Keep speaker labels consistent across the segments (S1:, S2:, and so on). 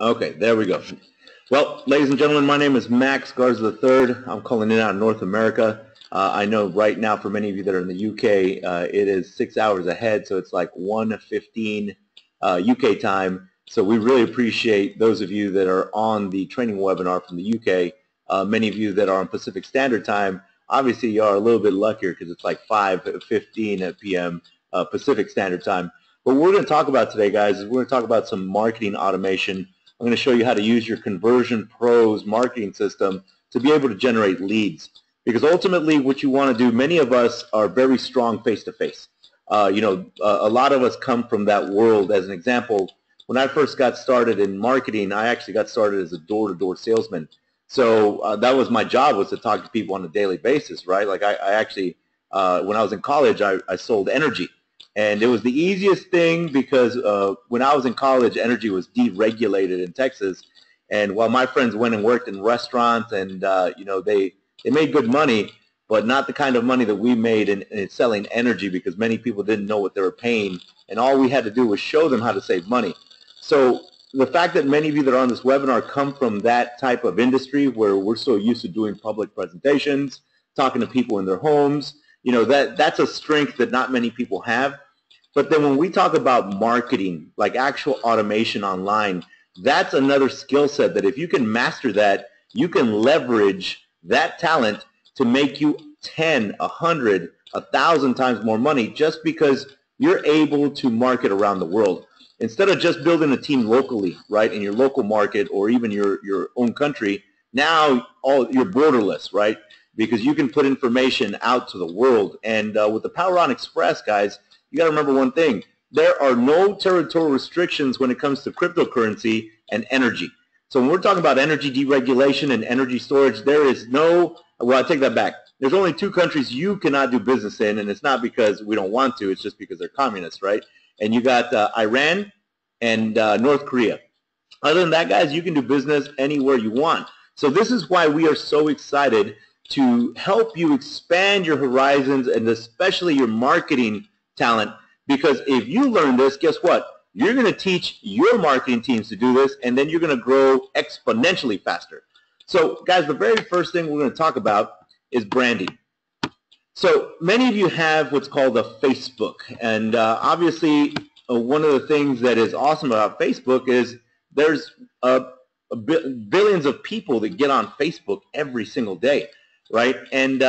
S1: Okay, there we go. Well, ladies and gentlemen, my name is Max Garza III. I'm calling in out of North America. I know right now for many of you that are in the UK, it is 6 hours ahead, so it's like 1:15 UK time. So we really appreciate those of you that are on the training webinar from the UK. Many of you that are on Pacific Standard Time, obviously you are a little bit luckier because it's like 5:15 p.m. Pacific Standard Time. But what we're going to talk about today, guys, is we're going to talk about some marketing automation. I'm going to show you how to use your Conversion Pros marketing system to be able to generate leads. Because ultimately what you want to do, many of us are very strong face-to-face. A lot of us come from that world. As an example, when I first got started in marketing, I actually got started as a door-to-door salesman. So that was my job, was to talk to people on a daily basis, right? Like I actually, when I was in college, I sold energy. And it was the easiest thing because when I was in college, energy was deregulated in Texas. And while my friends went and worked in restaurants and, they made good money, but not the kind of money that we made in selling energy, because many people didn't know what they were paying. And all we had to do was show them how to save money. So the fact that many of you that are on this webinar come from that type of industry where we're so used to doing public presentations, talking to people in their homes, that's a strength that not many people have. But then when we talk about marketing, like actual automation online, that's another skill set that if you can master that, you can leverage that talent to make you 10, 100, 1,000 times more money just because you're able to market around the world. Instead of just building a team locally, right, in your local market or even your own country, now you're borderless, right? Because you can put information out to the world. And with the Power On Xpress, guys, you got to remember one thing. There are no territorial restrictions when it comes to cryptocurrency and energy. So when we're talking about energy deregulation and energy storage, there is no, well, I take that back. There's only two countries you cannot do business in, and it's not because we don't want to. It's just because they're communists, right? And you got Iran and North Korea. Other than that, guys, you can do business anywhere you want. So this is why we are so excited to help you expand your horizons and especially your marketing talent, because if you learn this, guess what? You're going to teach your marketing teams to do this, and then you're going to grow exponentially faster. So, guys, the very first thing we're going to talk about is branding. So many of you have what's called a Facebook, and obviously one of the things that is awesome about Facebook is there's billions of people that get on Facebook every single day, right? And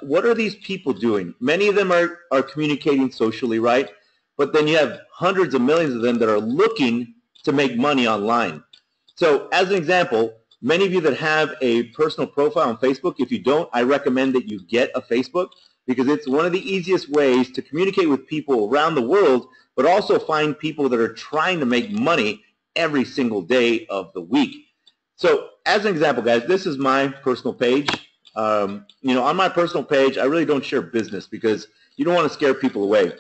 S1: what are these people doing? Many of them are communicating socially, right? But then you have hundreds of millions of them that are looking to make money online. So as an example, many of you that have a personal profile on Facebook, if you don't, I recommend that you get a Facebook, because it's one of the easiest ways to communicate with people around the world, but also find people that are trying to make money every single day of the week. So as an example, guys, this is my personal page. On my personal page, I really don't share business because you don't want to scare people away.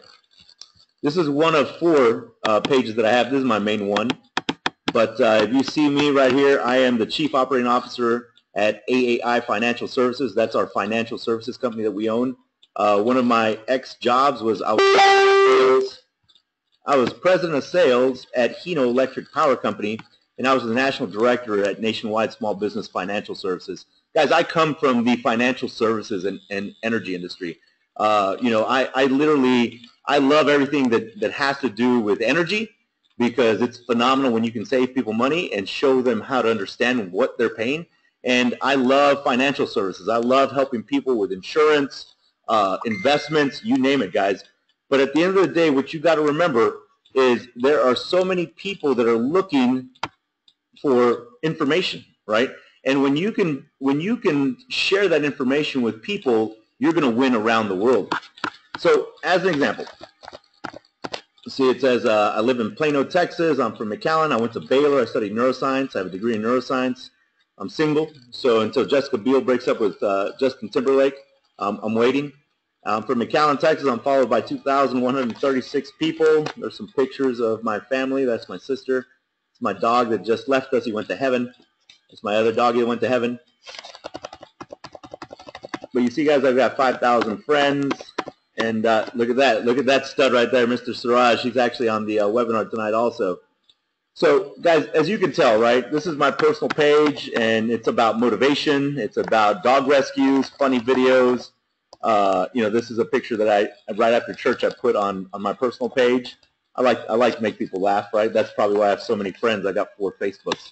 S1: This is one of 4 pages that I have. This is my main one. But if you see me right here, I am the Chief Operating Officer at AAI Financial Services. That's our financial services company that we own. One of my ex-jobs was I was president of sales at Hino Electric Power Company, and I was the national director at Nationwide Small Business Financial Services. Guys, I come from the financial services and energy industry. I love everything that has to do with energy, because it's phenomenal when you can save people money and show them how to understand what they're paying. And I love financial services. I love helping people with insurance, investments, you name it, guys. But at the end of the day, what you got to remember is there are so many people that are looking for information, right? And when you can share that information with people, you're going to win around the world. So as an example, see, it says I live in Plano, Texas. I'm from McAllen. I went to Baylor. I studied neuroscience. I have a degree in neuroscience. I'm single, so until Jessica Biel breaks up with Justin Timberlake, I'm waiting. I'm from McAllen, Texas. I'm followed by 2,136 people. There's some pictures of my family. That's my sister. It's my dog that just left us. He went to heaven. It's my other doggy that went to heaven. But you see, guys, I've got 5,000 friends. And look at that. Look at that stud right there, Mr. Siraj. He's actually on the webinar tonight also. So guys, as you can tell, right, this is my personal page, and it's about motivation. It's about dog rescues, funny videos. This is a picture that right after church I put on my personal page. I like to make people laugh, right? That's probably why I have so many friends. I got 4 Facebooks.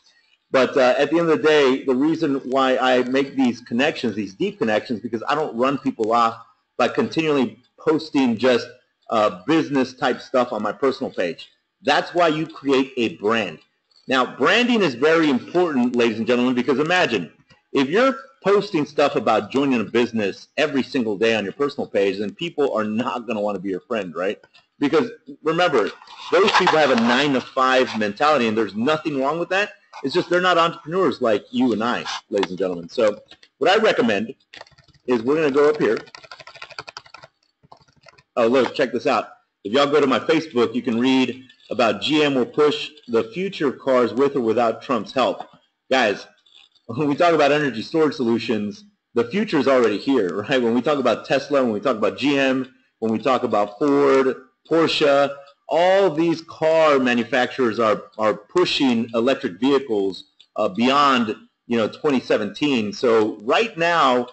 S1: But at the end of the day, the reason why I make these connections, these deep connections, because I don't run people off by continually posting just business type stuff on my personal page. That's why you create a brand. Now, branding is very important, ladies and gentlemen, because imagine if you're posting stuff about joining a business every single day on your personal page, then people are not going to want to be your friend, right? Because remember, those people have a 9-to-5 mentality, and there's nothing wrong with that. It's just they're not entrepreneurs like you and I, ladies and gentlemen. So what I recommend is we're going to go up here. Oh, look, check this out. If y'all go to my Facebook, you can read about GM will push the future cars with or without Trump's help. Guys, when we talk about energy storage solutions, the future is already here, right? When we talk about Tesla, when we talk about GM, when we talk about Ford, Porsche, all these car manufacturers are pushing electric vehicles beyond 2017. So right now,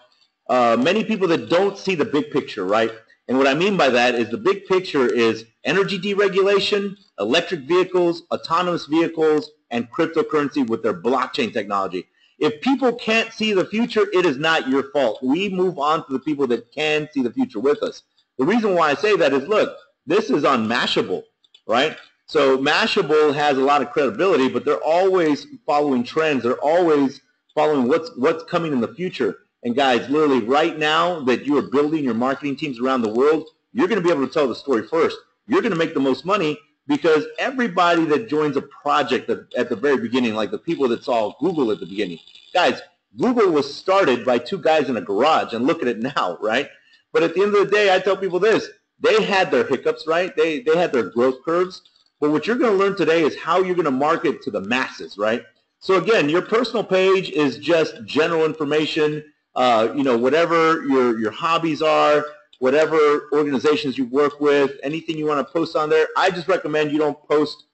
S1: many people that don't see the big picture, right? And what I mean by that is the big picture is energy deregulation, electric vehicles, autonomous vehicles, and cryptocurrency with their blockchain technology. If people can't see the future, it is not your fault. We move on to the people that can see the future with us. The reason why I say that is, look, this is on Mashable, right? So Mashable has a lot of credibility, but they're always following trends. They're always following what's coming in the future. And guys, literally right now that you are building your marketing teams around the world, you're going to be able to tell the story first. You're going to make the most money because everybody that joins a project at the very beginning, like the people that saw Google at the beginning, guys, Google was started by 2 guys in a garage, and look at it now, right? But at the end of the day, I tell people this. They had their hiccups, right? They had their growth curves. But what you're going to learn today is how you're going to market to the masses, right? So again, your personal page is just general information. Whatever your hobbies are, whatever organizations you work with, anything you want to post on there. I just recommend you don't post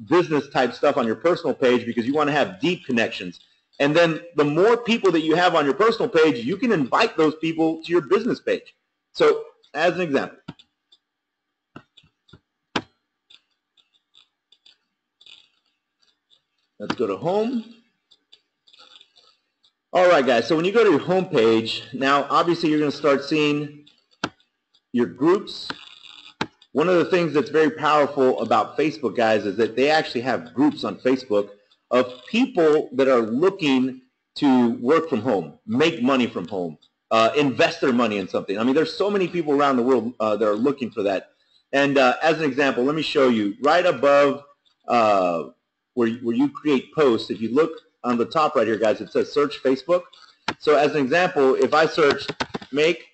S1: business type stuff on your personal page because you want to have deep connections. And then the more people that you have on your personal page, you can invite those people to your business page. So as an example, let's go to home. All right, guys, so when you go to your home page, now obviously you're going to start seeing your groups. One of the things that's very powerful about Facebook, guys, is that they actually have groups on Facebook of people that are looking to work from home, make money from home, invest their money in something. I mean, there's so many people around the world that are looking for that. And as an example, let me show you right above where you create posts. If you look on the top right here, guys, it says search Facebook. So as an example, if I search make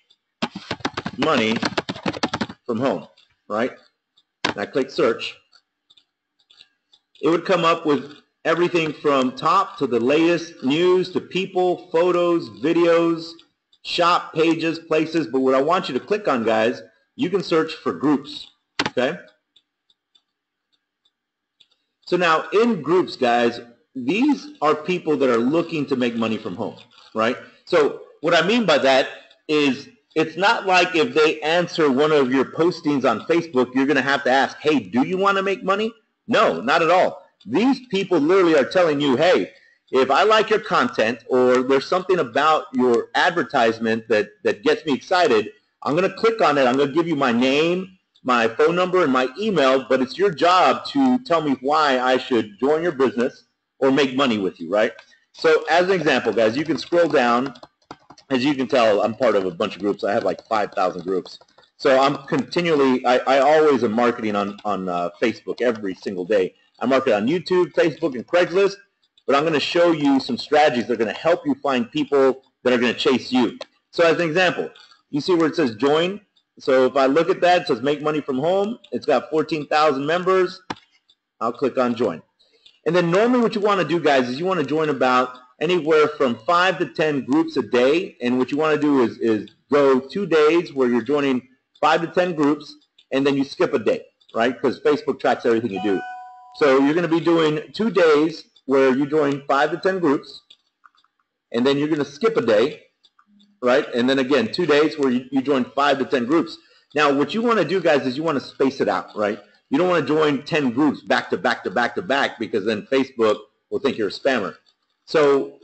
S1: money from home, right, and I click search, it would come up with everything from top to the latest news to people, photos, videos, shop pages, places. But what I want you to click on, guys, you can search for groups, okay? So now in groups, guys, these are people that are looking to make money from home, right? So what I mean by that is it's not like if they answer one of your postings on Facebook, you're going to have to ask, hey, do you want to make money? No, not at all. These people literally are telling you, hey, if I like your content or there's something about your advertisement that gets me excited, I'm going to click on it. I'm going to give you my name, my phone number, and my email, but it's your job to tell me why I should join your business or make money with you, right? So as an example, guys, you can scroll down. As you can tell, I'm part of a bunch of groups. I have like 5,000 groups. So I'm continually, I always am marketing on Facebook every single day. I market on YouTube, Facebook, and Craigslist, but I'm going to show you some strategies that are going to help you find people that are going to chase you. So as an example, you see where it says join. So if I look at that, it says make money from home. It's got 14,000 members. I'll click on join. And then normally what you want to do, guys, is you want to join about anywhere from 5 to 10 groups a day. And what you want to do is go 2 days where you're joining 5 to 10 groups, and then you skip a day, right? Because Facebook tracks everything you do. So you're going to be doing 2 days where you join 5 to 10 groups, and then you're going to skip a day, right? And then again, 2 days where you join 5 to 10 groups. Now, what you want to do, guys, is you want to space it out, right? You don't want to join 10 groups back to back to back to back, because then Facebook will think you're a spammer. So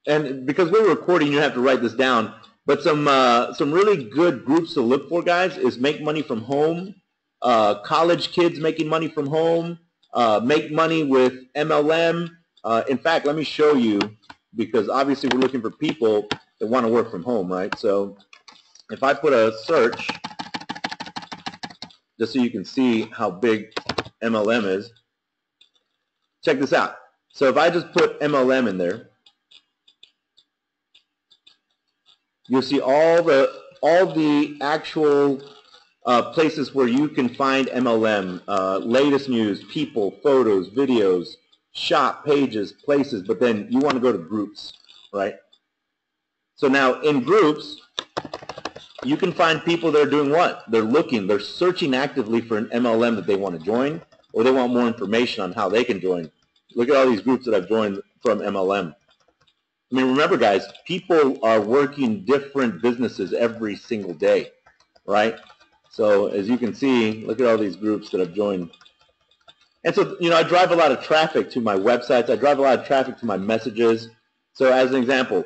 S1: and because we're recording, you have to write this down. But some really good groups to look for, guys, is Make Money From Home, college kids making money from home, make money with MLM. In fact, let me show you, because obviously we're looking for people that want to work from home, right? So if I put a search, just so you can see how big MLM is, check this out. So if I just put MLM in there, you'll see all the actual places where you can find MLM, latest news, people, photos, videos, shop, pages, places, but then you want to go to groups, right? So now in groups, you can find people that are doing what? They're searching actively for an MLM that they want to join, or they want more information on how they can join. Look at all these groups that I've joined from MLM. I mean, remember, guys, people are working different businesses every single day, right? So as you can see, look at all these groups that I've joined. And so, I drive a lot of traffic to my websites. I drive a lot of traffic to my messages. So as an example,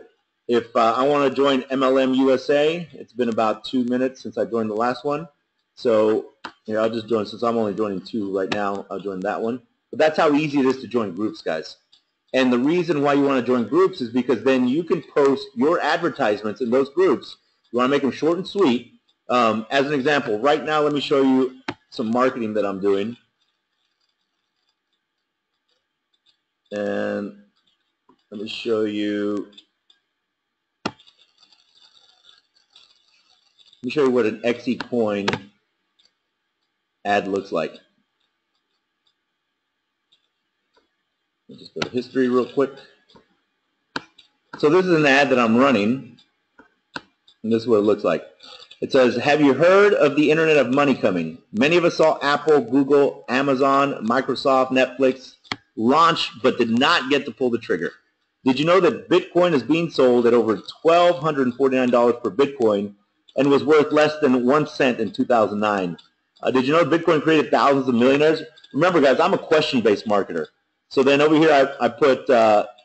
S1: if I want to join MLM USA, it's been about 2 minutes since I joined the last one. So here, I'll just join, since I'm only joining 2 right now, I'll join that one. But that's how easy it is to join groups, guys. And the reason why you want to join groups is because then you can post your advertisements in those groups. You want to make them short and sweet. As an example, right now, let me show you some marketing that I'm doing. And let me show you what an XeCoin ad looks like. Let me just go to history real quick. So this is an ad that I'm running, and this is what it looks like. It says, "Have you heard of the Internet of Money coming? Many of us saw Apple, Google, Amazon, Microsoft, Netflix launch, but did not get to pull the trigger. Did you know that Bitcoin is being sold at over $1,249 per Bitcoin and was worth less than 1 cent in 2009? Did you know Bitcoin created thousands of millionaires?" Remember, guys, I'm a question-based marketer. So then over here, I put,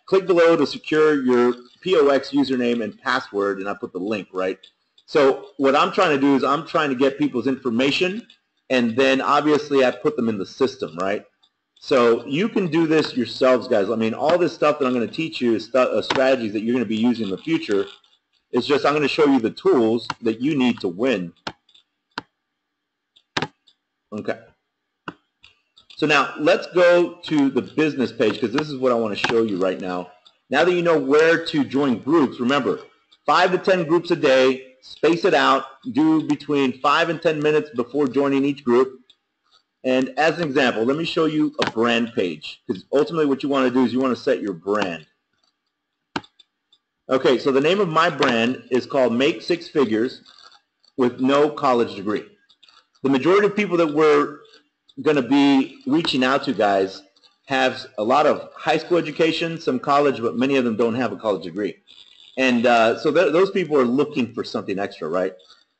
S1: click below to secure your POX username and password, and I put the link, right? So what I'm trying to do is I'm trying to get people's information, and then obviously I put them in the system, right? So you can do this yourselves, guys. I mean, all this stuff that I'm going to teach you is strategies that you're going to be using in the future. It's just I'm going to show you the tools that you need to win. Okay. So now let's go to the business page, because this is what I want to show you right now. Now that you know where to join groups, remember, 5 to 10 groups a day, space it out, do between 5 and 10 minutes before joining each group. And as an example, let me show you a brand page, because ultimately what you want to do is you want to set your brand. Okay, so the name of my brand is called Make Six Figures with No College Degree. The majority of people that we're going to be reaching out to, guys, have a lot of high school education, some college, but many of them don't have a college degree. And so those people are looking for something extra, right?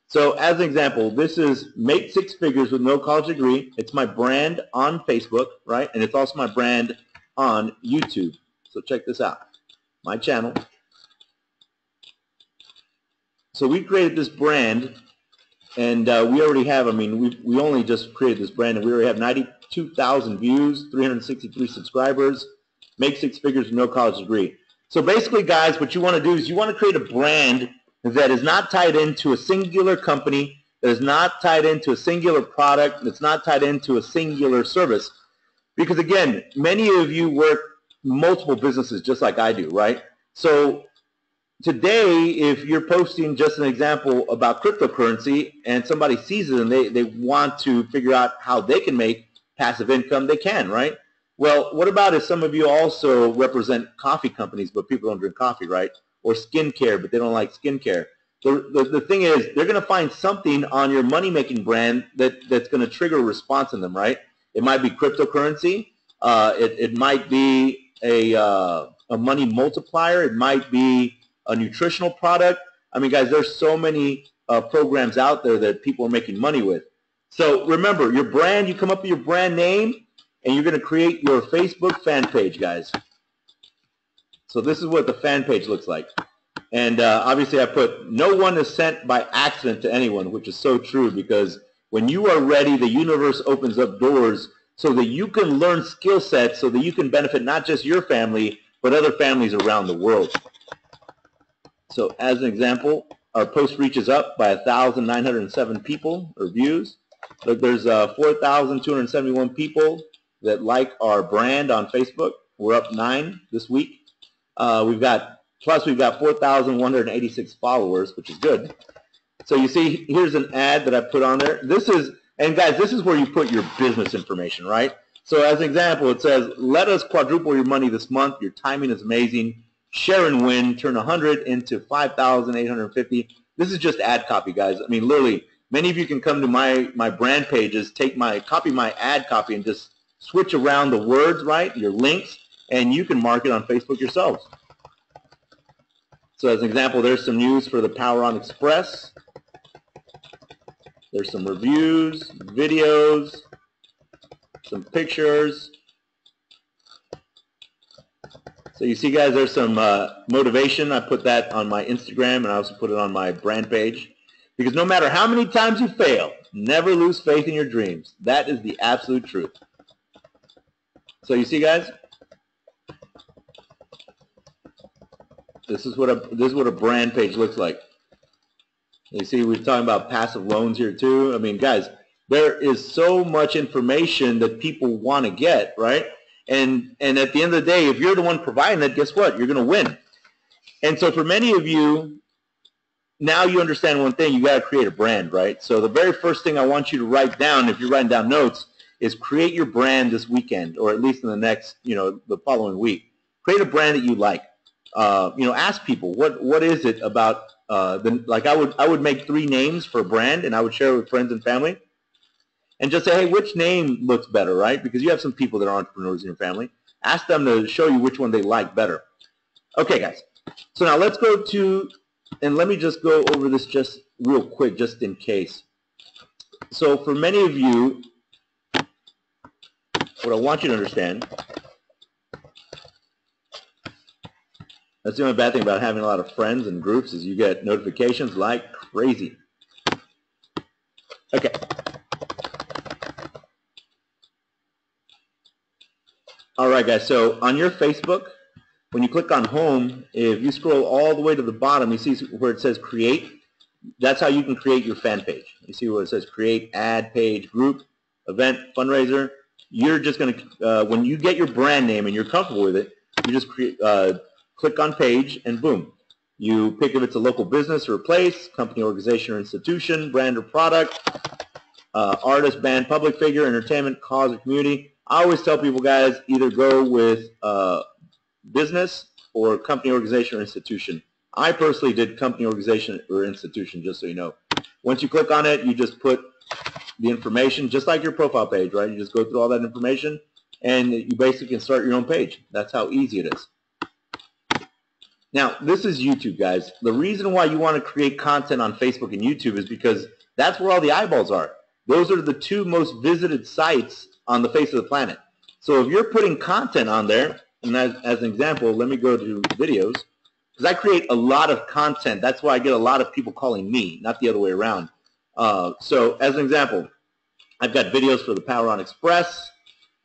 S1: So as an example, this is Make Six Figures with No College Degree. It's my brand on Facebook, right? And it's also my brand on YouTube. So check this out, my channel. So we created this brand, and we already have, I mean, we only just created this brand, and we already have 92,000 views, 363 subscribers, Make Six Figures with No College Degree. So basically, guys, what you want to do is you want to create a brand that is not tied into a singular company, that is not tied into a singular product, that's not tied into a singular service. Because again, many of you work multiple businesses just like I do, right? So today, if you're posting just an example about cryptocurrency and somebody sees it and they want to figure out how they can make passive income, they can, right? Well, what about if some of you also represent coffee companies, but people don't drink coffee, right? Or skincare, but they don't like skincare. The thing is, they're going to find something on your money-making brand that's going to trigger a response in them, right? It might be cryptocurrency. It might be a money multiplier. It might be a nutritional product. I mean, guys, there's so many programs out there that people are making money with. So remember, your brand, you come up with your brand name, and you're going to create your Facebook fan page, guys. So this is what the fan page looks like. And obviously I put, no one is sent by accident to anyone, which is so true, because when you are ready, the universe opens up doors so that you can learn skill sets so that you can benefit not just your family, but other families around the world. So as an example, our post reaches up by 1,907 people or views. Look, there's 4,271 people that like our brand on Facebook. We're up 9 this week. We've got 4,186 followers, which is good. So you see, here's an ad that I put on there. This is, and guys, this is where you put your business information, right? So as an example, it says, let us quadruple your money this month. Your timing is amazing. Share and win. Turn 100 into 5,850. This is just ad copy, guys. I mean, literally, many of you can come to my brand pages, copy my ad copy, and just switch around the words, right, your links, and you can market on Facebook yourselves. So as an example, there's some news for the Power On Xpress. There's some reviews, videos, some pictures. So you see, guys, there's some motivation. I put that on my Instagram, and I also put it on my brand page. Because no matter how many times you fail, never lose faith in your dreams. That is the absolute truth. So you see, guys, this is what a brand page looks like. You see, we're talking about passive loans here too. I mean, guys, there is so much information that people want to get, right? And at the end of the day, if you're the one providing it, guess what? You're going to win. And so for many of you, now you understand one thing: you got to create a brand, right? So the very first thing I want you to write down, if you're writing down notes, is create your brand this weekend, or at least in the next, the following week. Create a brand that you like. Ask people what is it about. Like I would make 3 names for a brand, and I would share it with friends and family, and just say, hey, which name looks better, right? Because you have some people that are entrepreneurs in your family. Ask them to show you which one they like better. Okay, guys. So now let's go to, and let me just go over this just real quick, just in case. So for many of you, what I want you to understand, that's the only bad thing about having a lot of friends and groups, is you get notifications like crazy. Okay. All right, guys. So on your Facebook, when you click on home, if you scroll all the way to the bottom, you see where it says create. That's how you can create your fan page. You see where it says create, ad, page, group, event, fundraiser. You're just going to, when you get your brand name and you're comfortable with it, you just click on page, and boom. You pick if it's a local business or a place, company, organization, or institution, brand or product, artist, band, public figure, entertainment, cause, or community. I always tell people, guys, either go with business or company, organization, or institution. I personally did company, organization, or institution, just so you know. Once you click on it, you just put the information, just like your profile page, right? You just go through all that information, and you basically can start your own page. That's how easy it is. Now, this is YouTube, guys. The reason why you want to create content on Facebook and YouTube is because that's where all the eyeballs are. Those are the 2 most visited sites on the face of the planet. So if you're putting content on there, and as an example, let me go to videos, because I create a lot of content. That's why I get a lot of people calling me, not the other way around. So as an example, I've got videos for the Power On Xpress,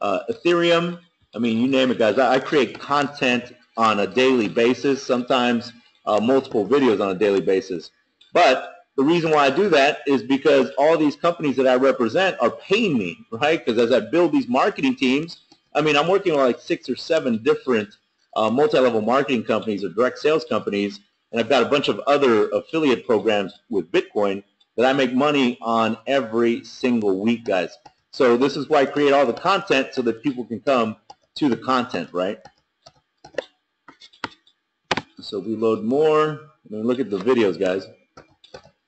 S1: Ethereum. I mean, you name it, guys. I create content on a daily basis, sometimes multiple videos on a daily basis. But the reason why I do that is because all these companies that I represent are paying me, right? Because as I build these marketing teams, I mean, I'm working on like 6 or 7 different multi-level marketing companies or direct sales companies, and I've got a bunch of other affiliate programs with Bitcoin that I make money on every single week, guys. So this is why I create all the content, so that people can come to the content, right? So we load more. I mean, look at the videos, guys.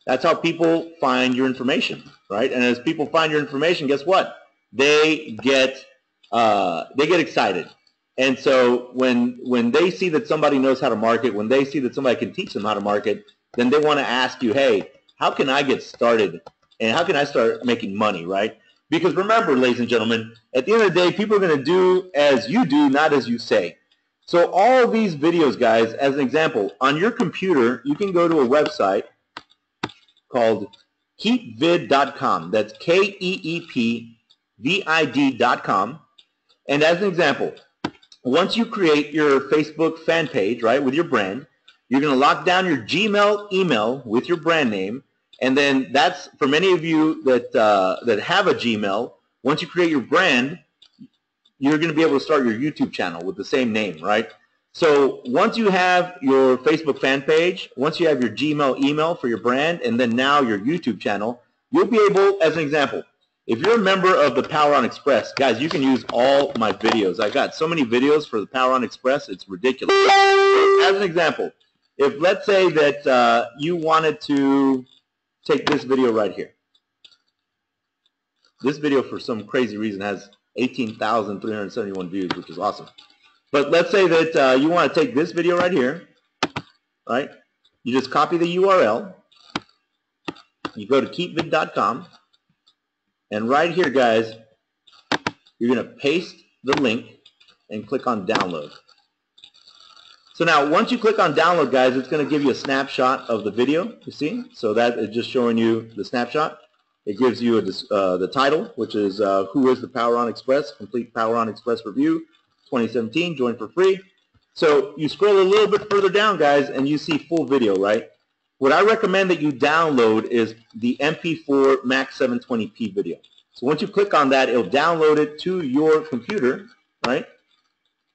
S1: That's how people find your information, right? And as people find your information, guess what? they get excited. And so when they see that somebody knows how to market, when they see that somebody can teach them how to market, then they want to ask you, hey, how can I get started? And how can I start making money, right? Because remember, ladies and gentlemen, at the end of the day, people are going to do as you do, not as you say. So all of these videos, guys, as an example, on your computer, you can go to a website called keepvid.com. That's KEEPVID.com. And as an example, once you create your Facebook fan page, right, with your brand, you're going to lock down your Gmail email with your brand name. And then that's, for many of you that have a Gmail, once you create your brand, you're going to be able to start your YouTube channel with the same name, right? So once you have your Facebook fan page, once you have your Gmail email for your brand, and then now your YouTube channel, you'll be able, as an example, if you're a member of the Power On Xpress, guys, you can use all my videos. I got so many videos for the Power On Xpress, it's ridiculous. As an example, if let's say that you wanted to take this video right here. This video, for some crazy reason, has 18,371 views, which is awesome. But let's say that you want to take this video right here, right? You just copy the URL. You go to keepvid.com. And right here, guys, you're going to paste the link and click on download. So now, once you click on download, guys, it's going to give you a snapshot of the video, you see? So that is just showing you the snapshot. It gives you the title, which is Who is the Power On Xpress? Complete Power On Xpress Review 2017, join for free. So you scroll a little bit further down, guys, and you see full video, right? What I recommend that you download is the MP4 Max 720p video. So once you click on that, it'll download it to your computer, right?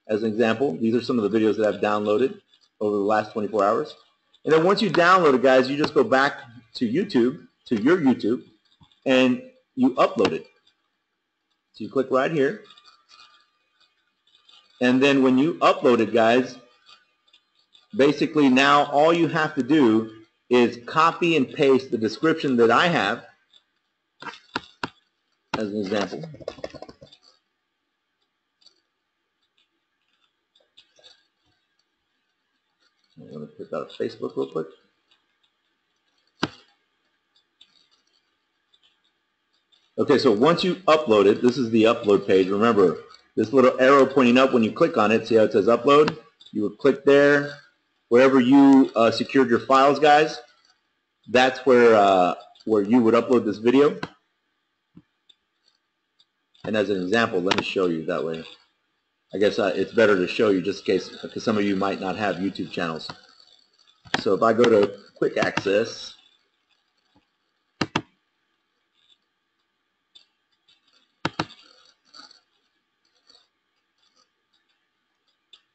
S1: As an example, these are some of the videos that I've downloaded over the last 24 hours. And then once you download it, guys, you just go back to YouTube, to your YouTube, and you upload it. So you click right here. And then when you upload it, guys, basically now all you have to do is copy and paste the description that I have as an example. I'm going to put that on Facebook real quick. Okay, so once you upload it, this is the upload page. Remember, this little arrow pointing up, when you click on it, see how it says upload? You would click there. Wherever you secured your files, guys, that's where you would upload this video. And as an example, let me show you that way. I guess it's better to show you just in case, because some of you might not have YouTube channels. So if I go to Quick Access,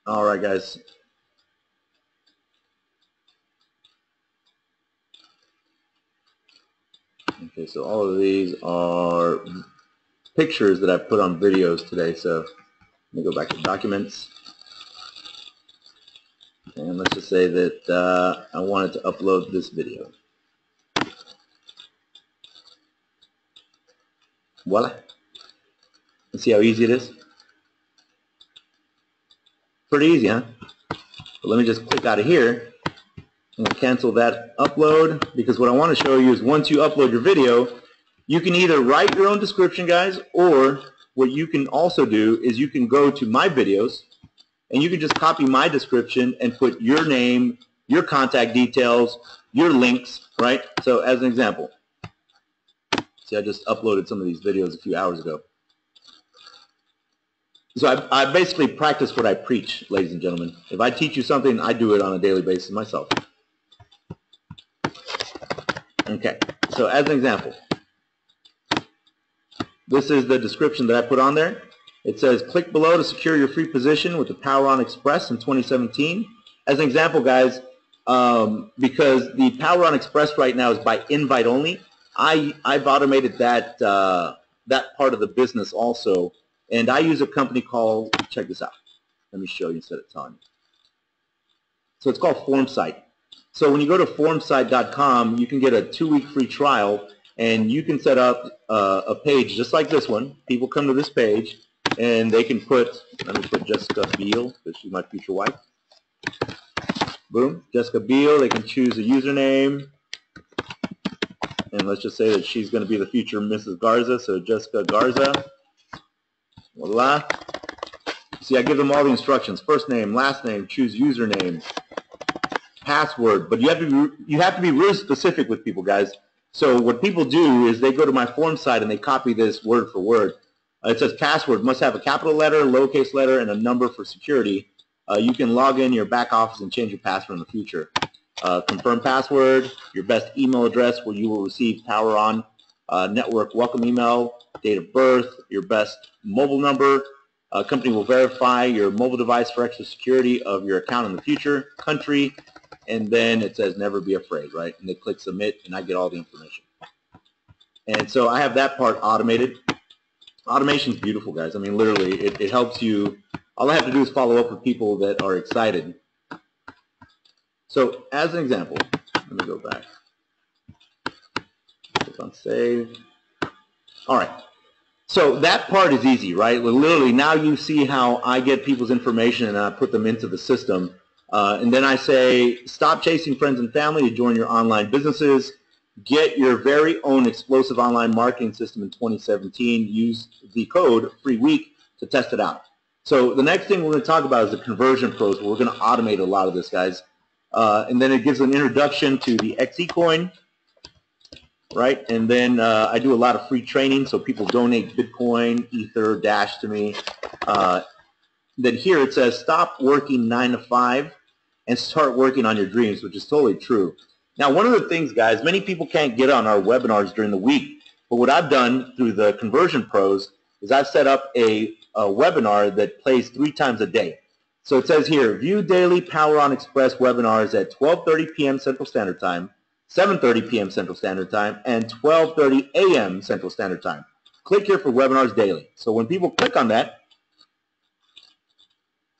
S1: all right, guys. Okay, so all of these are pictures that I put on videos today. So let me go back to Documents. And let's just say that I wanted to upload this video. Voila. Let's see how easy it is. Pretty easy, huh? But let me just click out of here and cancel that upload, because what I want to show you is once you upload your video, you can either write your own description, guys, or what you can also do is you can go to my videos and you can just copy my description and put your name, your contact details, your links, right? So as an example, see, I just uploaded some of these videos a few hours ago. So I basically practice what I preach, ladies and gentlemen. If I teach you something, I do it on a daily basis myself. Okay, so as an example, this is the description that I put on there. It says, click below to secure your free position with the Power On Xpress in 2017. As an example, guys, because the Power On Xpress right now is by invite only, I've automated that, that part of the business also. And I use a company called, check this out. Let me show you instead of telling you. So it's called FormSite. So when you go to formsite.com, you can get a 2-week free trial. and you can set up a page just like this one. People come to this page, and they can put, let me put Jessica Beal, because she's my future wife. Boom, Jessica Beal. They can choose a username, and let's just say that she's going to be the future Mrs. Garza, so Jessica Garza. Voila. See, I give them all the instructions: first name, last name, choose username, password. But you have to be really specific with people, guys. So what people do is they go to my form site and they copy this word for word. It says password must have a capital letter, lowercase letter, and a number for security. You can log in your back office and change your password in the future. Confirm password, your best email address where you will receive Power On network welcome email, date of birth, your best mobile number. Company will verify your mobile device for extra security of your account in the future, country, and then it says never be afraid, right? And they click submit, and I get all the information. And so I have that part automated. Automation is beautiful, guys. I mean, literally, it helps you. All I have to do is follow up with people that are excited. So as an example, let me go back. Click on save. All right. So that part is easy, right? Well, literally, now you see how I get people's information and I put them into the system. And then I say, stop chasing friends and family to join your online businesses. Get your very own explosive online marketing system in 2017. Use the code FREEWEEK to test it out. So the next thing we're going to talk about is the conversion pros. We're going to automate a lot of this, guys. And then it gives an introduction to the XeCoin, right? And then I do a lot of free training, so people donate Bitcoin, Ether, Dash to me. Then here it says, stop working 9 to 5 and start working on your dreams, which is totally true. Now, one of the things, guys, many people can't get on our webinars during the week, but what I've done through the Conversion Pros is I've set up a webinar that plays 3 times a day. So it says here, view daily Power On Xpress webinars at 12:30 p.m. Central Standard Time, 7:30 p.m. Central Standard Time, and 12:30 a.m. Central Standard Time. Click here for webinars daily. So when people click on that,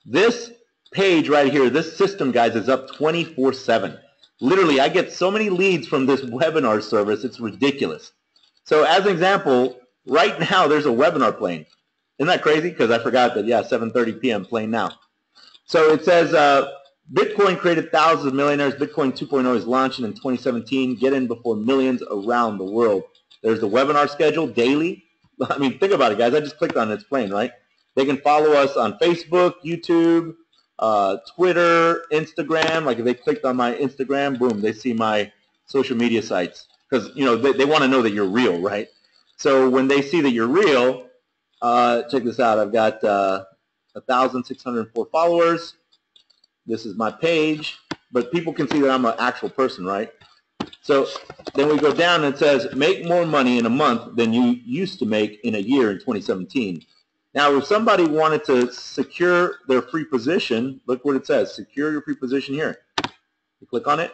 S1: this page right here, this system, guys, is up 24/7. Literally, I get so many leads from this webinar service, it's ridiculous. So as an example, right now there's a webinar playing. Isn't that crazy? Because I forgot that, yeah, 7:30 p.m. playing now. So it says, Bitcoin created thousands of millionaires. Bitcoin 2.0 is launching in 2017. Get in before millions around the world. There's the webinar schedule daily. I mean, think about it, guys. I just clicked on it. It's playing, right? They can follow us on Facebook, YouTube, Twitter, Instagram. Like if they clicked on my Instagram, boom, they see my social media sites. Because, you know, they want to know that you're real, right? So when they see that you're real, check this out. I've got 1,604 followers. This is my page, but people can see that I'm an actual person, right? So then we go down and it says, make more money in a month than you used to make in a year in 2017. Now, if somebody wanted to secure their free position, look what it says, secure your free position here. You click on it,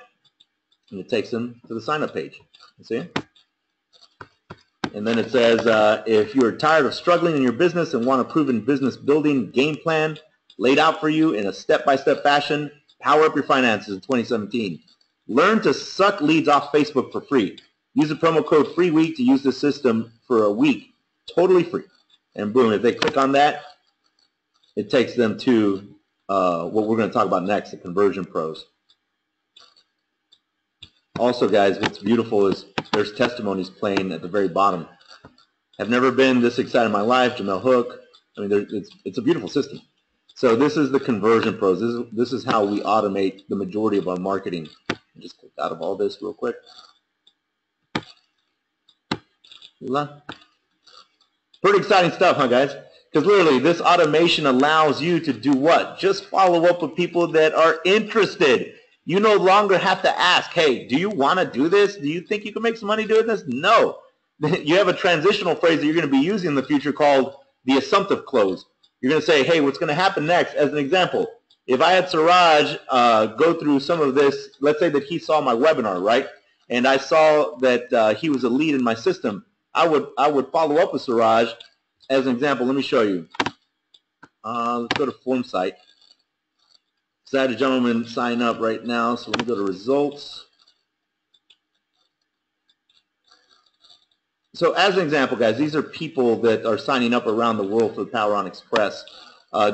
S1: and it takes them to the sign-up page. You see? And then it says, if you're tired of struggling in your business and want a proven business building game plan laid out for you in a step-by-step fashion, power up your finances in 2017. Learn to suck leads off Facebook for free. Use the promo code FREEWEEK to use the system for a week, totally free. And boom, if they click on that, it takes them to what we're going to talk about next, the Conversion Pros. Also, guys, what's beautiful is there's testimonies playing at the very bottom. I've never been this excited in my life, Jamel Hook. I mean, it's a beautiful system. So this is the Conversion Pros. This is how we automate the majority of our marketing. Just click out of all this real quick. Pretty exciting stuff, huh, guys? Because literally, this automation allows you to do what? Just follow up with people that are interested. You no longer have to ask, hey, do you want to do this? Do you think you can make some money doing this? No. You have a transitional phrase that you're going to be using in the future called the assumptive close. You're going to say, hey, what's going to happen next? As an example, if I had Siraj go through some of this, let's say that he saw my webinar, right? And I saw that he was a lead in my system. I would follow up with Siraj. As an example, let me show you. Let's go to form site. So I had a gentleman sign up right now, so let me go to results. So as an example, guys, these are people that are signing up around the world for the Power On Xpress.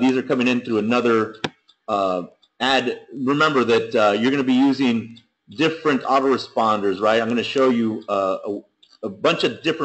S1: These are coming in through another ad. Remember that you're going to be using different autoresponders, right? I'm going to show you a bunch of different